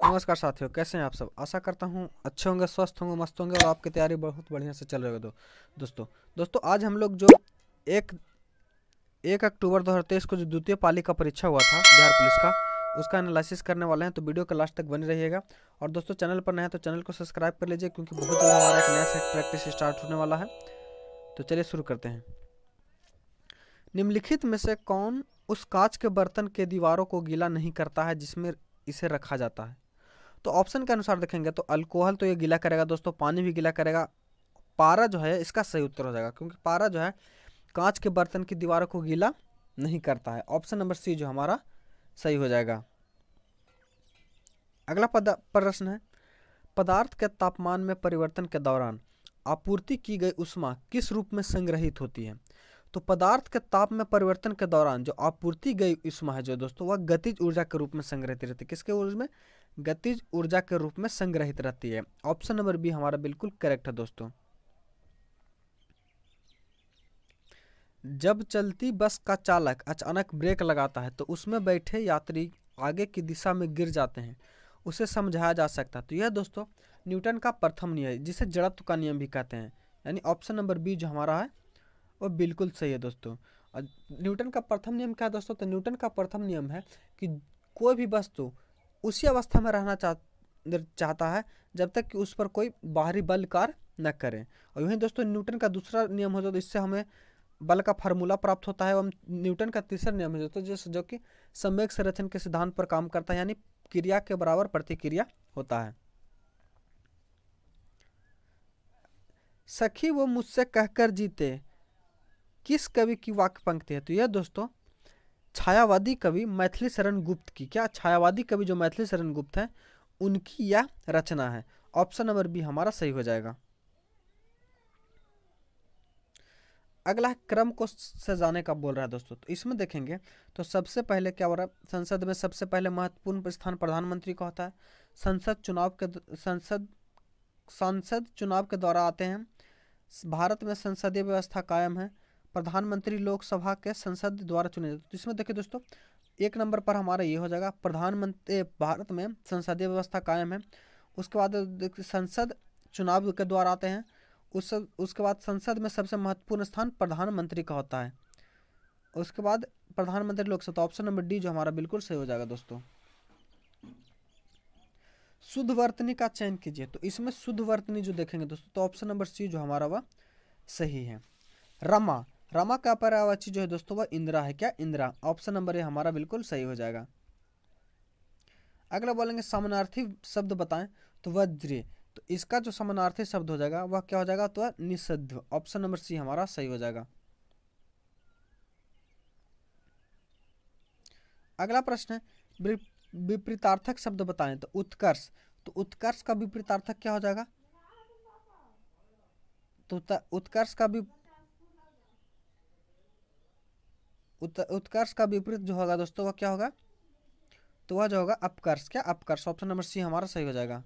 नमस्कार साथियों, कैसे हैं आप सब। आशा करता हूँ अच्छे होंगे, स्वस्थ होंगे, मस्त होंगे और आपकी तैयारी बहुत बढ़िया से चल रही होगी। दोस्तों दोस्तों आज हम लोग जो एक 1 अक्टूबर 2023 को जो द्वितीय पाली का परीक्षा हुआ था बिहार पुलिस का, उसका एनालिसिस करने वाले हैं। तो वीडियो के लास्ट तक बने रहिएगा। और दोस्तों चैनल पर नए हैं तो चैनल को सब्सक्राइब कर लीजिए, क्योंकि बहुत जल्द हमारा एक नया सेट प्रैक्टिस स्टार्ट होने वाला है। तो चलिए शुरू करते हैं। निम्नलिखित में से कौन उस कांच के बर्तन के दीवारों को गीला नहीं करता है जिसमें इसे रखा जाता है। तो ऑप्शन के अनुसार देखेंगे तो अल्कोहल तो ये गीला करेगा दोस्तों, पानी भी गीला करेगा। पारा जो है इसका सही उत्तर हो जाएगा, क्योंकि पारा जो है कांच के बर्तन की दीवारों को गीला नहीं करता है। ऑप्शन नंबर सी जो हमारा सही हो जाएगा। अगला प्रश्न है, पदार्थ के तापमान में परिवर्तन के दौरान आपूर्ति की गई ऊष्मा किस रूप में संग्रहित होती है। तो पदार्थ के ताप में परिवर्तन के दौरान जो आपूर्ति गई ऊष्मा है जो दोस्तों, वह गतिज ऊर्जा के रूप में संग्रहित रहती है। किसके रूप में? गतिज ऊर्जा के रूप में संग्रहित रहती है। ऑप्शन नंबर बी हमारा बिल्कुल करेक्ट है दोस्तों। जब चलती बस का चालक अचानक ब्रेक लगाता है तो उसमें बैठे यात्री आगे की दिशा में गिर जाते हैं, उसे समझाया जा सकता है। तो यह दोस्तों न्यूटन का प्रथम नियम है, जिसे जड़त्व का नियम भी कहते हैं। यानी ऑप्शन नंबर बी जो हमारा है वो बिल्कुल सही है दोस्तों। और न्यूटन का प्रथम नियम क्या है दोस्तों? तो न्यूटन का प्रथम नियम है कि कोई भी वस्तु उसी अवस्था में रहना चाहता है जब तक कि उस पर कोई बाहरी बल कार्य न करे। और वहीं दोस्तों न्यूटन का दूसरा नियम होता है, तो इससे हमें बल का फार्मूला प्राप्त होता है। एवं न्यूटन का तीसरा नियम है दोस्तों, जो कि संवेग संरक्षण के सिद्धांत पर काम करता है, यानी क्रिया के बराबर प्रतिक्रिया होता है। सखी वो मुझसे कहकर जीते किस कवि की वाक्य पंक्ति है? तो यह दोस्तों छायावादी कवि मैथिली शरण गुप्त की, क्या छायावादी कवि जो मैथिली शरण गुप्त है उनकी यह रचना है। ऑप्शन नंबर बी हमारा सही हो जाएगा। अगला क्रम को सजाने का बोल रहा है दोस्तों। तो इसमें देखेंगे तो सबसे पहले क्या हो रहा है, संसद में सबसे पहले महत्वपूर्ण स्थान प्रधानमंत्री का होता है। सांसद चुनाव के द्वारा आते हैं। भारत में संसदीय व्यवस्था कायम है। प्रधानमंत्री लोकसभा के संसद द्वारा चुने जाते हैं। तो इसमें देखिए दोस्तों 1 नंबर पर हमारा ये हो जाएगा, प्रधानमंत्री भारत में संसदीय व्यवस्था कायम है। उसके बाद संसद चुनाव के द्वारा आते हैं। उसके बाद संसद में सबसे महत्वपूर्ण स्थान प्रधानमंत्री का होता है। उसके बाद प्रधानमंत्री लोकसभा। ऑप्शन नंबर डी जो हमारा बिल्कुल सही हो जाएगा दोस्तों। शुद्ध वर्तनी का चयन कीजिए। तो इसमें शुद्ध वर्तनी जो देखेंगे दोस्तों, तो ऑप्शन नंबर सी जो हमारा वह सही है। रमा रमा का पर्यायवाची जो है दोस्तों वह इंदिरा है। क्या इंदिरा? ऑप्शन नंबर ए हमारा बिल्कुल सही हो जाएगा। अगला बोलेंगे समानार्थी शब्द बताएं। तो वज्र, तो इसका जो समानार्थी शब्द हो जाएगा वह क्या हो जाएगा? तो निषिद्ध। ऑप्शन नंबर सी हमारा सही हो जाएगा। अगला प्रश्न है विपरीतार्थक शब्द बताएं। तो उत्कर्ष, तो उत्कर्ष का विपरीतार्थक क्या हो जाएगा? तो उत्कर्ष का भी उत्कर्ष का विपरीत जो होगा दोस्तों वह क्या होगा? तो वह जो होगा अपकर्ष। क्या अपकर्ष? ऑप्शन नंबर सी हमारा सही हो जाएगा।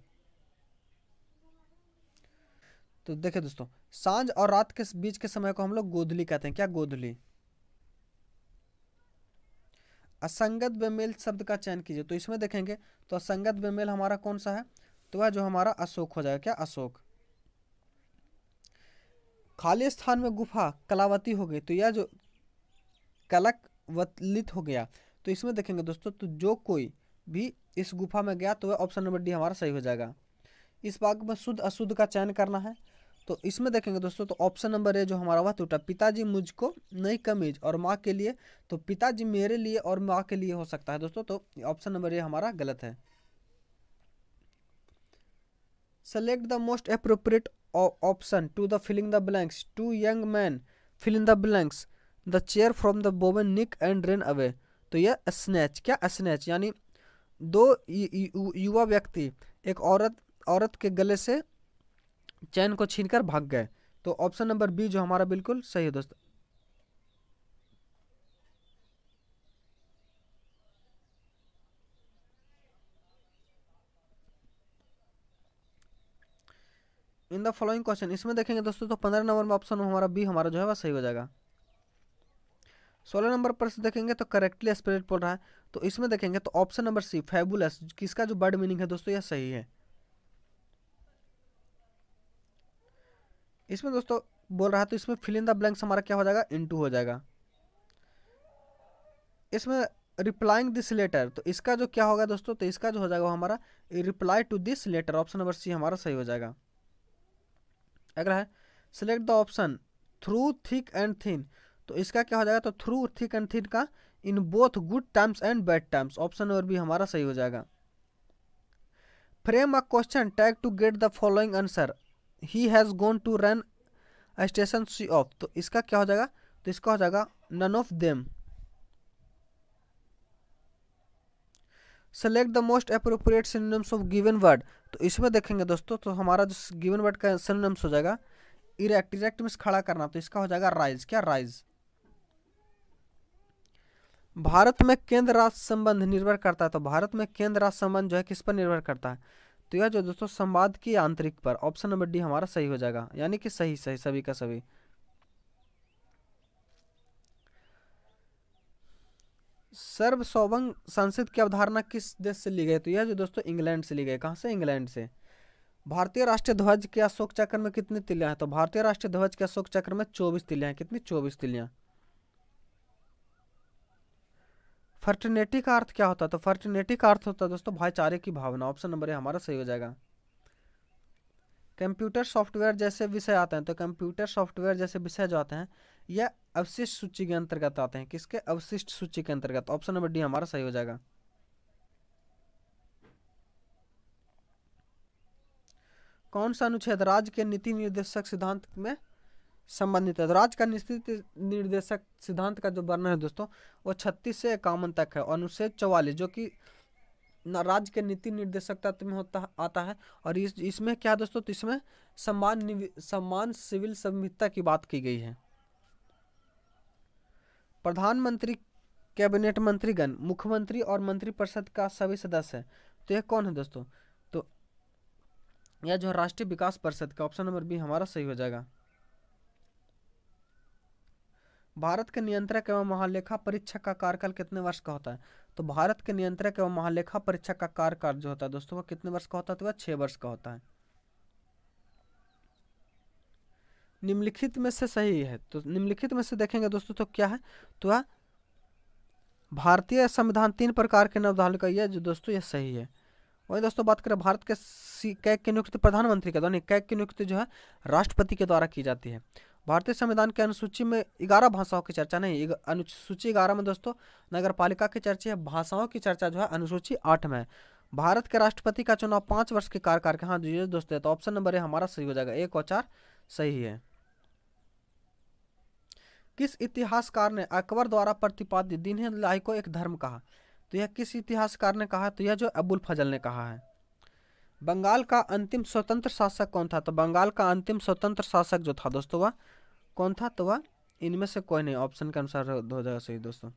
तो देखिए दोस्तों सांझ और रात के बीच के समय को हम लोग गोधूली कहते हैं। क्या गोधूली? असंगत बेमेल शब्द का चयन कीजिए। तो इसमें देखेंगे तो असंगत बेमेल हमारा कौन सा है? तो वह जो हमारा अशोक हो जाएगा। क्या अशोक? खाली स्थान में गुफा कलावती हो गई। तो यह जो कलकवलित हो गया। तो इसमें देखेंगे दोस्तों तो जो कोई भी इस गुफा में गया तो वह ऑप्शन नंबर डी हमारा सही हो जाएगा। इस भाग में शुद्ध अशुद्ध का चयन करना है। तो इसमें देखेंगे दोस्तों तो ऑप्शन नंबर ए जो हमारा वह टूटा। पिताजी मुझको नई कमीज और माँ के लिए, तो पिताजी मेरे लिए और माँ के लिए हो सकता है दोस्तों। तो ऑप्शन नंबर ए हमारा गलत है। Select the most appropriate option to the filling the blanks. Two young man fill in the blanks the chair from the bowen nick and run away. तो यह स्नैच। क्या स्नैच? यानी दो युवा व्यक्ति एक औरत के गले से चैन को छीनकर भाग गए। तो ऑप्शन नंबर बी जो हमारा बिल्कुल सही है दोस्तों। इन द फॉलोइंग क्वेश्चन, इसमें देखेंगे दोस्तों तो 15 नंबर में ऑप्शन हमारा बी हमारा जो है वह सही हो जाएगा। 16 नंबर पर से देखेंगे तो करेक्टली स्प्रेड बोल रहा है, तो इसमें देखेंगे तो ऑप्शन नंबर सी फैबुलस, किसका जो वर्ड मीनिंग है दोस्तों यह सही है। इसमें दोस्तों बोल रहा है तो इसमें फिल इन द ब्लैंक्स हमारा क्या हो जाएगा, इनटू हो जाएगा। इसमें रिप्लाइंग दिस लेटर, तो इसका जो क्या होगा दोस्तों, तो इसका जो हो जाएगा वो हमारा reply to this letter, option number C हमारा सही हो जाएगा। अगला है select the option through thick and thin, तो इसका क्या हो जाएगा, तो थ्रू थिक एंड थिन का in both good times and bad times, option number B हमारा सही हो जाएगा। Frame a question tag to get the following answer, he has gone to run station see off, तो इसका क्या हो जाएगा, तो इसका हो जाएगा none of them. Select the most appropriate synonyms of given word, तो इसमें देखेंगे दोस्तों तो हमारा जो गिवन वर्ड का सिनोनिम्स हो जाएगा इरेक्ट, इरेक्ट मींस खड़ा करना, तो इसका हो जाएगा राइज, क्या राइज। भारत में केंद्र राज्य संबंध निर्भर करता है, तो भारत में केंद्र राज्य संबंध जो है किस पर निर्भर करता है, तो यह जो दोस्तों संवाद की आंतरिक पर, ऑप्शन नंबर डी हमारा सही हो जाएगा, यानी कि सही सही सभी का सभी। सर्वसौभंग संसद की अवधारणा किस देश से ली गई, तो यह जो दोस्तों इंग्लैंड से ली गई, कहाँ से, इंग्लैंड से। भारतीय राष्ट्रीय ध्वज के अशोक चक्र में कितनी तिलियां हैं, तो भारतीय राष्ट्रीय ध्वज के अशोक चक्र में 24 तिलियां हैं, कितनी, 24 तिलियां। फर्टिनिटी का अर्थ क्या होता है, तो फर्टिनिटी का अर्थ होता है दोस्तों भाईचारे की भावना, ऑप्शन नंबर ए हमारा सही हो जाएगा। कंप्यूटर सॉफ्टवेयर जैसे विषय आते हैं, तो कंप्यूटर सॉफ्टवेयर जैसे विषय जो आते हैं यह अवशिष्ट सूची के अंतर्गत आते हैं, किसके, अवशिष्ट सूची के अंतर्गत, ऑप्शन नंबर डी हमारा सही हो जाएगा। कौन सा अनुच्छेद राज्य के नीति निर्देशक सिद्धांत में संबंधित है, तो राज्य का नीति निर्देशक सिद्धांत का जो वर्णन है दोस्तों वो 36 से 51 तक है, अनुच्छेद 44 जो कि राज्य के नीति निर्देशक तत्व में होता आता है, और इसमें क्या है दोस्तों, तो इसमें सम्मान सिविल संहिता की बात की गई है। प्रधानमंत्री कैबिनेट मंत्रीगण मुख्यमंत्री और मंत्रिपरिषद का सभी सदस्य है, तो यह कौन है दोस्तों, तो यह जो राष्ट्रीय विकास परिषद का, ऑप्शन नंबर बी हमारा सही हो जाएगा। भारत के नियंत्रक एवं महालेखा परीक्षक का कार्यकाल कितने वर्ष का होता है, तो भारत के नियंत्रक एवं महालेखा परीक्षक का कार्यकाल जो होता है दोस्तों वो कितने वर्ष का होता है, तो वह 6 वर्ष का होता है। निम्नलिखित में से सही है, तो निम्नलिखित में से देखेंगे दोस्तों तो क्या है, तो वह भारतीय संविधान 3 प्रकार के नवधारण का, यह जो दोस्तों यह सही है। वही दोस्तों बात करें भारत के कैग की नियुक्ति प्रधानमंत्री के द्वारा, कैग की नियुक्ति जो है राष्ट्रपति के द्वारा की जाती है। भारतीय संविधान के अनुसूची में 11 भाषाओं की चर्चा नहीं, अनुसूची 11 में दोस्तों नगर पालिका की चर्चा है, भाषाओं की चर्चा जो है अनुसूची 8 में है। भारत के राष्ट्रपति का चुनाव 5 वर्ष के कार्यकाल के, हाँ जी दोस्तों, तो ऑप्शन नंबर ए हमारा सही हो जाएगा, 1 और 4 सही है। किस इतिहासकार ने अकबर द्वारा प्रतिपादित दीन इलाही को एक धर्म कहा, तो यह किस इतिहासकार ने कहा, तो यह जो अबुल फजल ने कहा है। बंगाल का अंतिम स्वतंत्र शासक कौन था, तो बंगाल का अंतिम स्वतंत्र शासक जो था दोस्तों वह कौन था, तो वह इनमें से कोई नहीं, ऑप्शन के अनुसार हो जाएगा सही दोस्तों।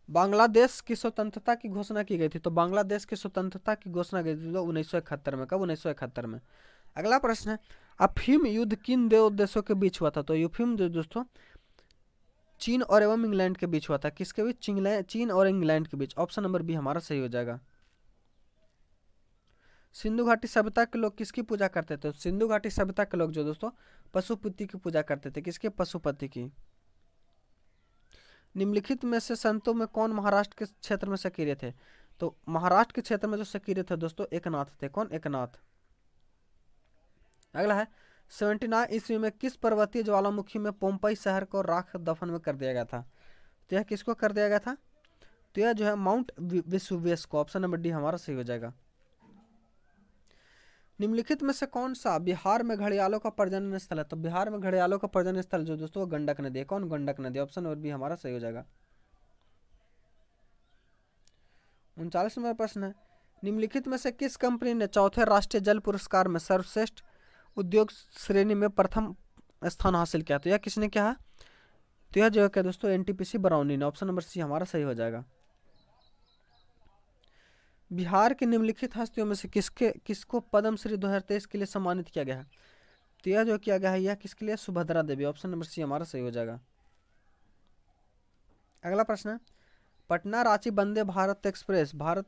बांग्लादेश की स्वतंत्रता की घोषणा की गई थी, तो बांग्लादेश की स्वतंत्रता की घोषणा की गई थी 1971 में, कब, 1971 में। अगला प्रश्न है अफीम युद्ध किन दो देशों के बीच हुआ था, तो अफीम जो दोस्तों चीन और एवं इंग्लैंड के बीच हुआ था, किसके बीच, चीन और इंग्लैंड के बीच, ऑप्शन नंबर बी हमारा सही हो जाएगा। सिंधु घाटी सभ्यता के लोग किसकी पूजा करते थे, सिंधु घाटी सभ्यता के लोग जो दोस्तों पशुपति की पूजा करते थे, किसके, पशुपति की। निम्नलिखित में से संतों में कौन महाराष्ट्र के क्षेत्र में सक्रिय थे, तो महाराष्ट्र के क्षेत्र में जो सक्रिय थे दोस्तों एकनाथ थे, कौन, एकनाथ। अगला है 79 ईस्वी में किस पर्वतीय ज्वालामुखी में पोम्पई शहर को राख दफन में कर दिया गया था, तो यह किसको कर दिया गया था, तो यह जो है माउंट वेसुवियस को, ऑप्शन नंबर डी हमारा सही हो जाएगा। निम्नलिखित में से कौन सा बिहार में घड़ियालों का प्रजनन स्थल है, तो बिहार में घड़ियालों का प्रजनन स्थल जो दोस्तों गंडक नदी है, कौन, गंडक नदी, ऑप्शन नंबर बी हमारा सही हो जाएगा। 39 नंबर प्रश्न है निम्नलिखित में से किस कंपनी ने चौथे राष्ट्रीय जल पुरस्कार में सर्वश्रेष्ठ उद्योग श्रेणी में प्रथम स्थान हासिल किया, तो यह किसने किया है, तो यह जो है क्या दोस्तों एनटीपीसी बरौनी ने, ऑप्शन नंबर सी हमारा सही हो जाएगा। बिहार के निम्नलिखित हस्तियों में से किसको पद्मश्री 2023 के लिए सम्मानित किया गया है, तो यह जो किया गया है यह किसके लिए, सुभद्रा देवी, ऑप्शन नंबर सी हमारा सही हो जाएगा। अगला प्रश्न है, पटना रांची वंदे भारत एक्सप्रेस भारत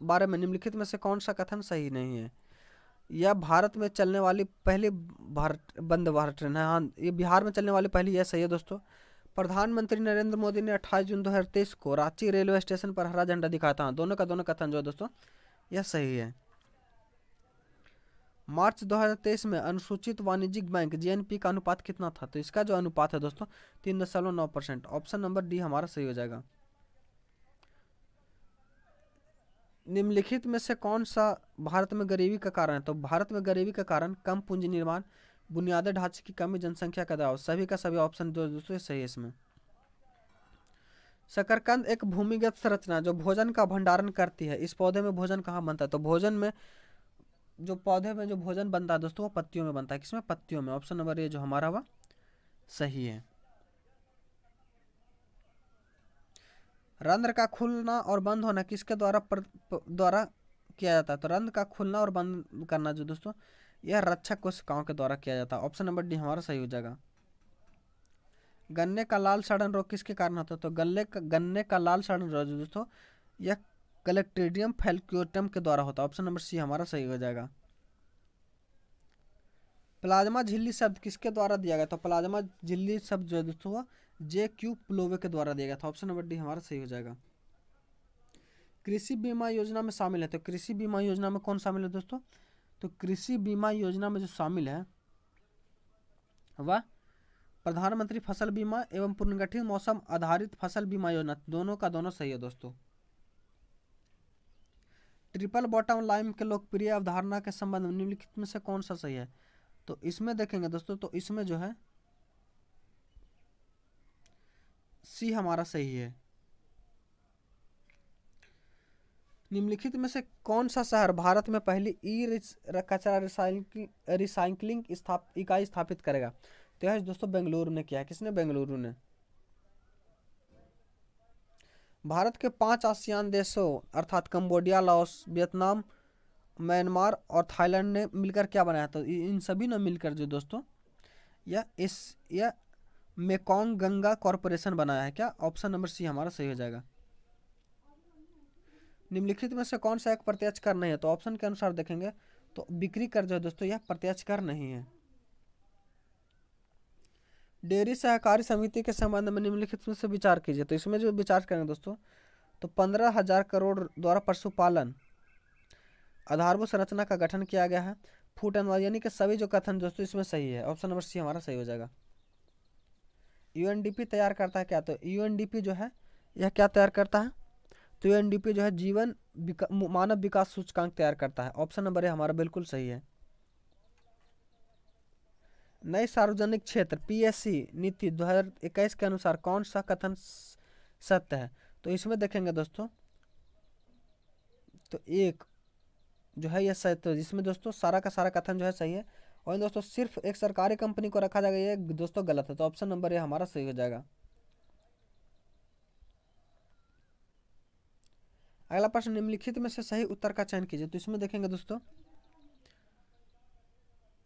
बारे में निम्नलिखित में से कौन सा कथन सही नहीं है। यह भारत में चलने वाली पहली भारत वंदे भारत ट्रेन है। हाँ, ये बिहार में चलने वाली पहली, यह सही है दोस्तों। प्रधानमंत्री नरेंद्र मोदी ने 28 जून 2023 को रांची रेलवे स्टेशन पर हरा झंडा दिखाया था। दोनों का दोनों कथन जो है दोस्तों यह सही है। मार्च 2023 में अनुसूचित वाणिज्यिक बैंक जीएनपी का अनुपात कितना था। तो इसका जो अनुपात है दोस्तों 3.9%। ऑप्शन नंबर डी हमारा सही हो जाएगा। निम्नलिखित में से कौन सा भारत में गरीबी का कारण है। तो भारत में गरीबी का कारण कम पूंजी निर्माण, बुनियादी ढांचे की कमी, जनसंख्या का दबाव। सभी का सभी ऑप्शन जो दोस्तों सही है इसमें। शकरकंद एक भूमिगत संरचना जो भोजन का भंडारण करती है। इस पौधे में भोजन कहाँ बनता है। तो भोजन में जो पौधे में जो भोजन बनता है दोस्तों वो पत्तियों में बनता है। किसमें, पत्तियों में। ऑप्शन नंबर ए जो हमारा हुआ सही है। रंध्र का खुलना और बंद होना किसके द्वारा किया जाता है। तो रंध्र का खुलना और बंद करना जो दोस्तों यह रक्षक कोशिकाओं के द्वारा किया जाता है। ऑप्शन नंबर डी हमारा सही हो जाएगा। गन्ने का लाल सड़न रोग किसके कारण होता है। तो गन्ने का लाल सड़न रोग दोस्तों यह कलेक्ट्रीडियम फैल्क्यूटम के द्वारा होता है। ऑप्शन नंबर सी हमारा सही हो जाएगा। प्लाज्मा झिल्ली शब्द किसके द्वारा दिया गया। तो प्लाज्मा झिल्ली शब्द जो है दोस्तों जे क्यू प्लोवे के द्वारा दिया गया था। ऑप्शन नंबर डी हमारा सही हो जाएगा। कृषि बीमा योजना में शामिल है। तो कृषि बीमा योजना में कौन शामिल है दोस्तों। तो कृषि बीमा योजना में जो शामिल है वह प्रधानमंत्री फसल बीमा एवं पुनर्गठित मौसम आधारित फसल बीमा योजना। दोनों का दोनों सही है दोस्तों। ट्रिपल बॉटम लाइन के लोकप्रिय अवधारणा के संबंध में निम्नलिखित में से कौन सा सही है। तो इसमें देखेंगे दोस्तों तो इसमें जो है सी हमारा सही है। निम्नलिखित में से कौन सा शहर भारत में पहली कचरा रिसाइकलिंग इकाई स्थापित करेगा। तो यह दोस्तों बेंगलुरु ने किया है। किसने, बेंगलुरु ने। भारत के 5 आसियान देशों अर्थात कंबोडिया, लाओस, वियतनाम, म्यांमार और थाईलैंड ने मिलकर क्या बनाया। तो इन सभी ने मिलकर जो दोस्तों यह मेकोंग गंगा कॉरपोरेशन बनाया है। क्या, ऑप्शन नंबर सी हमारा सही हो जाएगा। निम्नलिखित में से कौन सा एक प्रत्यक्ष कर नहीं है। तो ऑप्शन के अनुसार देखेंगे तो बिक्री कर जो है दोस्तों यह प्रत्यक्ष कर नहीं है। डेयरी सहकारी समिति के संबंध में निम्नलिखित में से विचार कीजिए। तो इसमें जो विचार करेंगे दोस्तों तो 15,000 करोड़ द्वारा पशुपालन आधारभूत संरचना का गठन किया गया है। फूड एंड यानी कि सभी जो कथन दोस्तों इसमें सही है। ऑप्शन नंबर सी हमारा सही हो जाएगा। यूएनडीपी तैयार करता है क्या। तो यूएनडीपी जो है यह क्या तैयार करता है। तो यूएनडीपी जो है मानव विकास सूचकांक तैयार करता है। ऑप्शन नंबर ए हमारा बिल्कुल सही है। नई सार्वजनिक क्षेत्र पीएससी नीति 2021 के अनुसार कौन सा कथन सत्य है। तो इसमें देखेंगे दोस्तों तो एक जो है यह सत्य है, जिसमें दोस्तों सारा का सारा कथन जो है सही है। और दोस्तों सिर्फ एक सरकारी कंपनी को रखा जाएगा ये दोस्तों गलत है। तो ऑप्शन नंबर ए हमारा सही हो जाएगा। अगला प्रश्न, निम्नलिखित में से सही उत्तर का चयन कीजिए। तो इसमें देखेंगे दोस्तों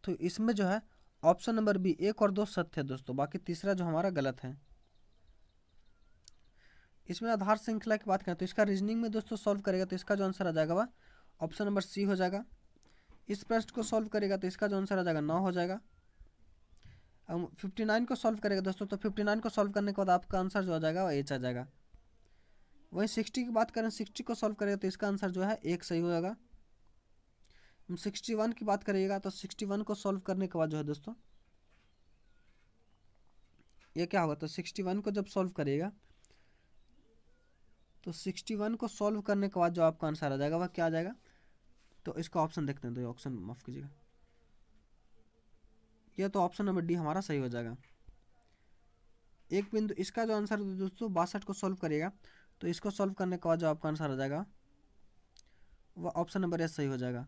तो इसमें जो है ऑप्शन नंबर बी 1 और 2 सत्य है दोस्तों, बाकी तीसरा जो हमारा गलत है। इसमें आधार श्रृंखला की बात करें तो इसका रीजनिंग में दोस्तों सॉल्व करेगा तो इसका जो आंसर आ जाएगा वह ऑप्शन नंबर सी हो जाएगा। इस प्रश्न को सॉल्व करेगा तो इसका जो आंसर आ जाएगा 9 हो जाएगा। 59 को सॉल्व करेगा दोस्तों तो 59 को सॉल्व करने के बाद आपका आंसर जो आ जाएगा वह एच आ जाएगा। वहीं 60 की बात करें 60 को सॉल्व करेगा तो इसका आंसर जो है 1 सही हो जाएगा। 61 की बात करिएगा तो 61 को सॉल्व करने के बाद जो है दोस्तों ये क्या होगा। तो 61 को जब सॉल्व करिएगा तो 61 को सॉल्व करने के बाद जो आपका आंसर आ जाएगा वह क्या आ जाएगा। तो इसका ऑप्शन देखते हैं। तो ऑप्शन माफ कीजिएगा, यह तो ऑप्शन नंबर डी हमारा सही हो जाएगा। एक बिंदु इसका जो आंसर दोस्तों 62 को सॉल्व करिएगा तो इसको सॉल्व करने के बाद जो आपका आंसर आ जाएगा वह ऑप्शन नंबर ए सही हो जाएगा।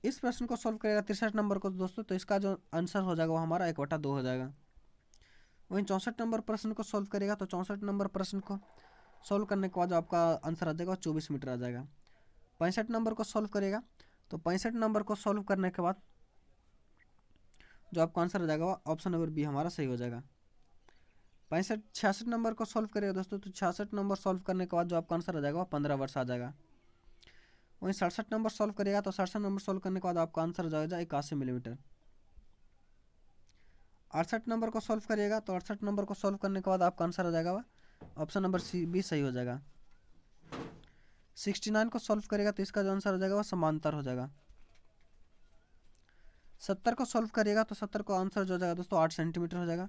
इस प्रश्न को सॉल्व करेगा 63 नंबर को दोस्तों तो इसका जो आंसर हो जाएगा वो हमारा 1/2 हो जाएगा। वहीं 64 नंबर प्रश्न को सॉल्व करेगा तो 64 नंबर प्रश्न को सॉल्व करने के बाद जो आपका आंसर आ जाएगा 24 मीटर आ जाएगा। 65 नंबर को सॉल्व करेगा तो 65 नंबर को सॉल्व करने के बाद जो आपका आंसर आ जाएगा ऑप्शन नंबर बी हमारा सही हो जाएगा। 65 66 नंबर को सॉल्व करेगा दोस्तों तो 66 नंबर सॉल्व करने के बाद जो आपका आंसर आ जाएगा वो 15 वर्ष आ जाएगा। वहीं 67 नंबर सॉल्व करेगा तो 67 नंबर सॉल्व करने के बाद आपका आंसर आ जाएगा 81 मिलीमीटर। 68 नंबर को सॉल्व करिएगा तो 68 नंबर को सॉल्व करने के बाद आपका आंसर आ जाएगा ऑप्शन नंबर सी बी सही हो जाएगा। 69 को सॉल्व करेगा तो इसका जो आंसर हो जाएगा वो समांतर हो जाएगा। 70 को सॉल्व करेगा तो 70 को आंसर जो हो जाएगा दोस्तों 8 सेंटीमीटर हो जाएगा।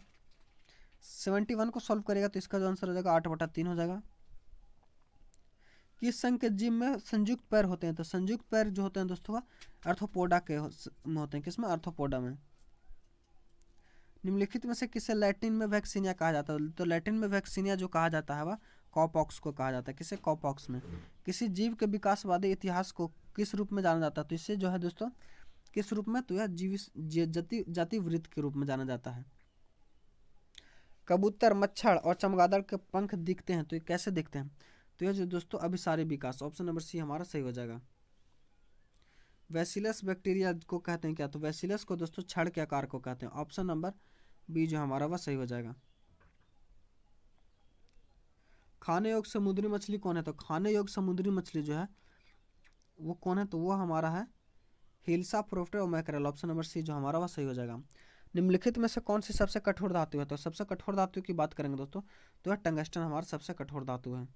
71 को सॉल्व करेगा तो इसका जो आंसर हो जाएगा 8/3 हो जाएगा। किस संघ के जीव में संयुक्त पैर होते हैं तो संयुक्त पैर जो होते हैं दोस्तों आर्थ्रोपोडा के होते हैं। किसमें? आर्थ्रोपोडा में। निम्नलिखित में से किसे लैटिन में वैक्सीनिया कहा जाता है तो लैटिन में वैक्सीनिया जो कहा जाता है वह कॉपॉक्स को कहा जाता है। किसे? कॉपॉक्स में। किसी जीव के विकासवादी इतिहास को किस रूप में जाना जाता है तो इससे जो है दोस्तों किस रूप में तो यह जाति वृत्त के रूप में जाना जाता है। कबूतर, मच्छर और चमगादड़ के पंख दिखते हैं तो ये कैसे दिखते हैं तो यह जो दोस्तों अभिसारी विकास, ऑप्शन नंबर सी हमारा सही हो जाएगा। बैसिलस बैक्टीरिया को कहते हैं क्या तो बैसिलस को दोस्तों छड़ के आकार को कहते हैं। ऑप्शन नंबर बी जो हमारा वह सही हो जाएगा। खाने योग्य समुद्री मछली कौन है तो खाने योग्य समुद्री मछली जो है वो कौन है तो वो हमारा है हिल्सा, प्रोफ्टर और मैकरेल। ऑप्शन नंबर सी जो हमारा वह सही हो जाएगा। निम्नलिखित में से कौन सी सबसे कठोर धातु है तो सबसे कठोर धातु की बात करेंगे दोस्तों तो यह टंगस्टन हमारा सबसे कठोर धातु है।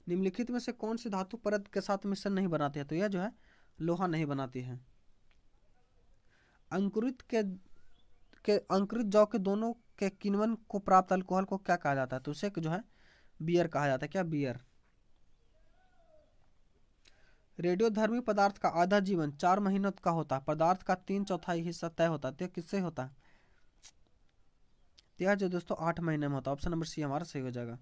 निम्नलिखित में से कौन सी धातु परत के साथ मिश्रण नहीं बनाती है तो यह जो है लोहा नहीं बनाती है। अंकुरित जौ के दोनों के किण्वन को प्राप्त अल्कोहल को क्या कहा जाता है तो उसे जो है बियर कहा जाता है। क्या? बियर। रेडियोधर्मी पदार्थ का आधा जीवन 4 महीनों का होता है। पदार्थ का 3/4 हिस्सा तय होता है तो किससे होता है तो यह जो दोस्तों 8 महीने में होता है। ऑप्शन नंबर सी हमारा सही हो जाएगा।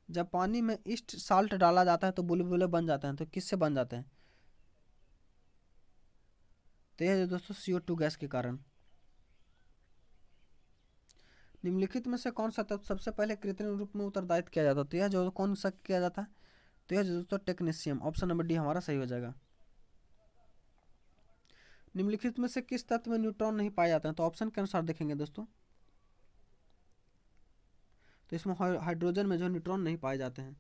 जब पानी में ईस्ट साल्ट डाला जाता है तो बुलबुले बन जाते हैं तो किससे बन जाते हैं तो यह जो दोस्तों CO2 गैस के कारण। निम्नलिखित में से कौन सा तत्व सबसे पहले कृत्रिम रूप में उत्तरदायित्व किया जाता है तो यह जो कौन सा किया जाता है तो यह जो दोस्तों टेक्नीशियम। ऑप्शन नंबर डी हमारा सही हो जाएगा। निम्नलिखित में से किस तत्व में न्यूट्रॉन नहीं पाए जाते हैं तो ऑप्शन के अनुसार देखेंगे दोस्तों तो इसमें हाइड्रोजन में जो न्यूट्रॉन नहीं पाए जाते हैं।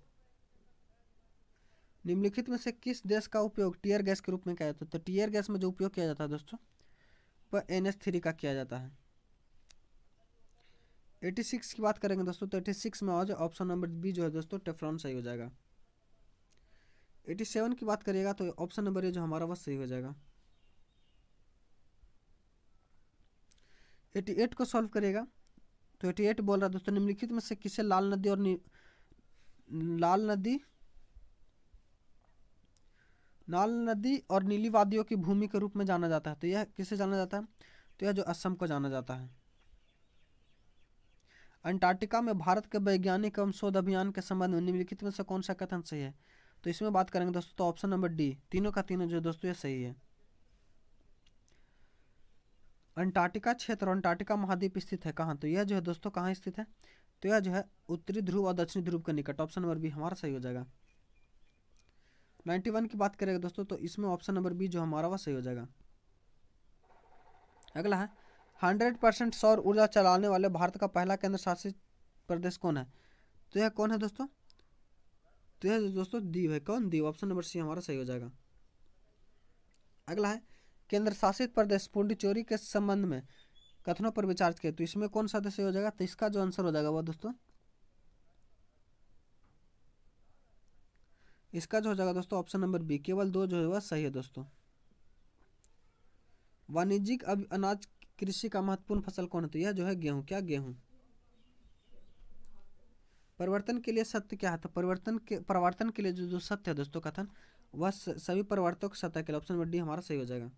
निम्नलिखित में से किस देश का उपयोग टीयर गैस के रूप में किया जाता है तो टीयर गैस में जो उपयोग किया जाता है दोस्तों वह NH3 का किया जाता है। 86 की बात करेंगे दोस्तों तो 86 में आज ऑप्शन नंबर बी जो है दोस्तों टेफ्लॉन सही हो जाएगा। 87 की बात करिएगा तो ऑप्शन नंबर ए जो हमारा वह सही हो जाएगा। 88 को सॉल्व करिएगा तो 88 बोल रहा है दोस्तों निम्नलिखित में से किसे लाल नदी और नीली वादियों की भूमि के रूप में जाना जाता है तो यह किसे जाना जाता है तो यह जो असम को जाना जाता है। अंटार्कटिका में भारत के वैज्ञानिक एवं शोध अभियान के संबंध में निम्नलिखित में से कौन सा कथन सही है तो इसमें बात करेंगे दोस्तों तो ऑप्शन नंबर डी तीनों का तीनों जो दोस्तों ये सही है। अंटार्कटिका क्षेत्र और अंटार्कटिका महाद्वीप स्थित है कहाँ तो यह जो है दोस्तों कहाँ स्थित है तो यह जो है उत्तरी ध्रुव और दक्षिणी ध्रुव के निकट। ऑप्शन नंबर बी हमारा सही हो जाएगा। 91 की बात करेंगे दोस्तों तो इसमें ऑप्शन नंबर बी जो हमारा वह सही हो जाएगा। अगला है 100% सौर ऊर्जा चलाने वाले भारत का पहला केंद्र शासित प्रदेश कौन है तो यह कौन है दोस्तों तो यह दोस्तों दीव है। कौन? दीव। ऑप्शन नंबर सी हमारा सही हो जाएगा। अगला है केंद्र शासित प्रदेश पुडुचेरी के संबंध में कथनों पर विचार किए तो इसमें कौन सा सही हो जाएगा तो इसका जो आंसर हो जाएगा वह दोस्तों इसका जो हो जाएगा दोस्तों ऑप्शन नंबर बी केवल 2 जो है वह सही है दोस्तों। वाणिज्यिक अनाज कृषि का महत्वपूर्ण फसल कौन है तो यह जो है गेहूं। क्या? गेहूं। परिवर्तन के लिए सत्य क्या है तो परिवर्तन के लिए जो सत्य है दोस्तों कथन वह सभी परिवर्तनों के सत्य के लिए। ऑप्शन नंबर डी हमारा सही हो जाएगा।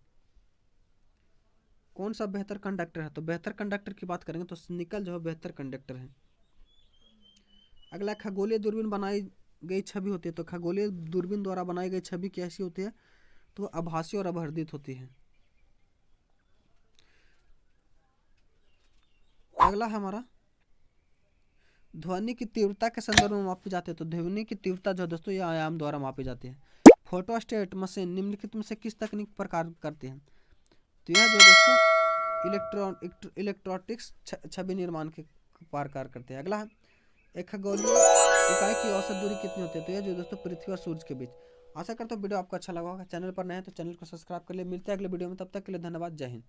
कौन सा बेहतर कंडक्टर है तो बेहतर कंडक्टर की बात करेंगे तो निकल जो है बेहतर कंडक्टर है। अगला खगोलीय दूरबीन बनाई गई छवि होती है तो खगोलीय दूरबीन द्वारा बनाई गई छवि कैसी होती है तो आभासी और अवर्धित होती है। अगला है हमारा ध्वनि की तीव्रता के संदर्भ में मापी जाती है तो ध्वनि की तीव्रता जो दोस्तों ये आयाम द्वारा मापी जाती है। फोटोस्टेट मशीन निम्नलिखित में से किस तकनीक पर कार्य करती है तो यह जो दोस्तों इलेक्ट्रोटिक्स छवि निर्माण के पार कार्य करते हैं। अगला है, एक खगोलीय इकाई की औसत दूरी कितनी होती है? तो ये जो दोस्तों पृथ्वी और सूर्य के बीच। आशा करता हूँ वीडियो आपको अच्छा लगा होगा। चैनल पर नए हैं तो चैनल को सब्सक्राइब कर लिए। मिलते हैं अगले वीडियो में, तब तक के लिए धन्यवाद। जय हिंद।